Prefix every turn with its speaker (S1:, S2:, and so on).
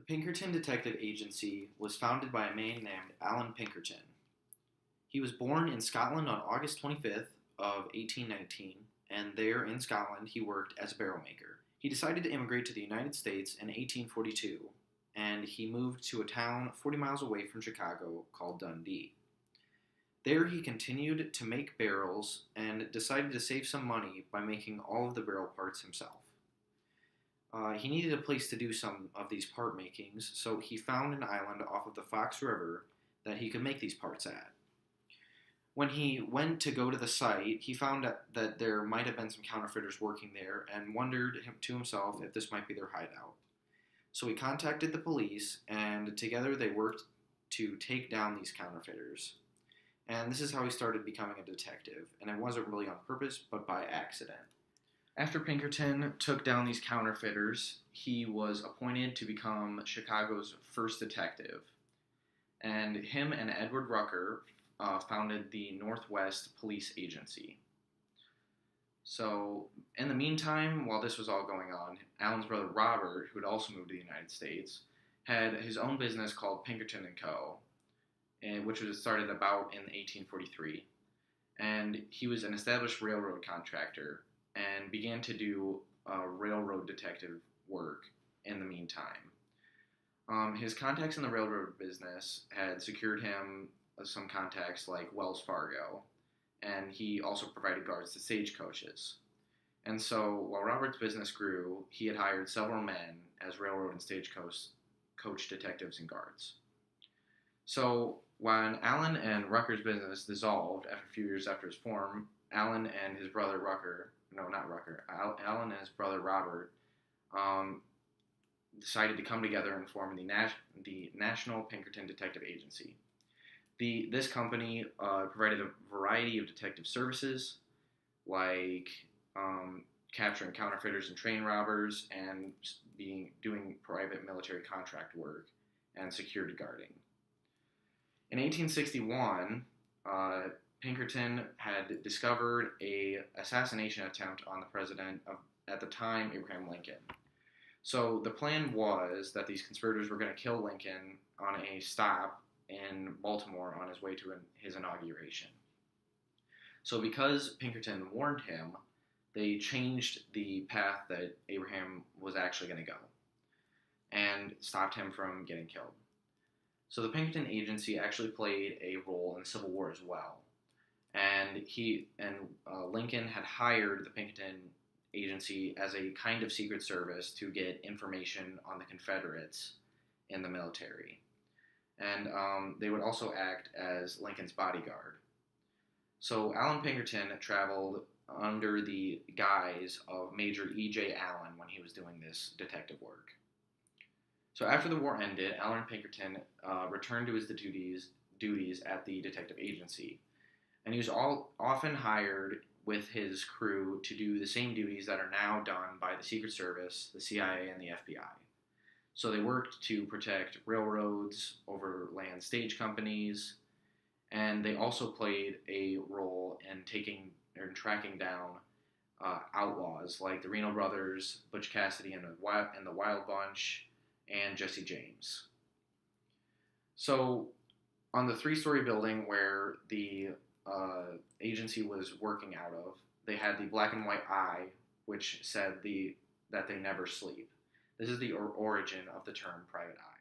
S1: Pinkerton Detective Agency was founded by a man named Alan Pinkerton. He was born in Scotland on August 25th of 1819, and there in Scotland he worked as a barrel maker. He decided to immigrate to the United States in 1842, and he moved to a town 40 miles away from Chicago called Dundee. There he continued to make barrels and decided to save some money by making all of the barrel parts himself. He needed a place to do some of these part makings, so he found an island off of the Fox River that he could make these parts at. When he went to go to the site, he found that there might have been some counterfeiters working there and wondered to himself if this might be their hideout. So he contacted the police, and together they worked to take down these counterfeiters. And this is how he started becoming a detective, and it wasn't really on purpose, but by accident. After Pinkerton took down these counterfeiters, he was appointed to become Chicago's first detective. And him and Edward Rucker founded the Northwest Police Agency. So, in the meantime, while this was all going on, Alan's brother Robert, who had also moved to the United States, had his own business called Pinkerton & Co., which was started about in 1843. And he was an established railroad contractor and began to do railroad detective work in the meantime. His contacts in the railroad business had secured him some contacts like Wells Fargo, and he also provided guards to stagecoaches. And so, while Robert's business grew, he had hired several men as railroad and stagecoach detectives and guards. So, when Alan and Rucker's business dissolved after a few years after its form, Alan and his brother Alan and his brother Robert decided to come together and form the National Pinkerton Detective Agency. This company provided a variety of detective services, like capturing counterfeiters and train robbers, and doing private military contract work and security guarding. In 1861, Pinkerton had discovered an assassination attempt on the president of, at the time, Abraham Lincoln. So the plan was that these conspirators were going to kill Lincoln on a stop in Baltimore on his way to his inauguration. So because Pinkerton warned him, they changed the path that Abraham was actually going to go and stopped him from getting killed. So the Pinkerton Agency actually played a role in the Civil War as well. And Lincoln had hired the Pinkerton Agency as a kind of secret service to get information on the Confederates in the military. And they would also act as Lincoln's bodyguard. So Alan Pinkerton traveled under the guise of Major E.J. Allen when he was doing this detective work. So after the war ended, Alan Pinkerton returned to his duties at the detective agency. And he was often hired with his crew to do the same duties that are now done by the Secret Service, the CIA, and the FBI. So they worked to protect railroads, overland stage companies, and they also played a role in tracking down outlaws like the Reno Brothers, Butch Cassidy and the Wild Bunch, and Jesse James. So on the 3-story building where the agency was working out of, they had the black and white eye, which said that they never sleep. This is the origin of the term private eye.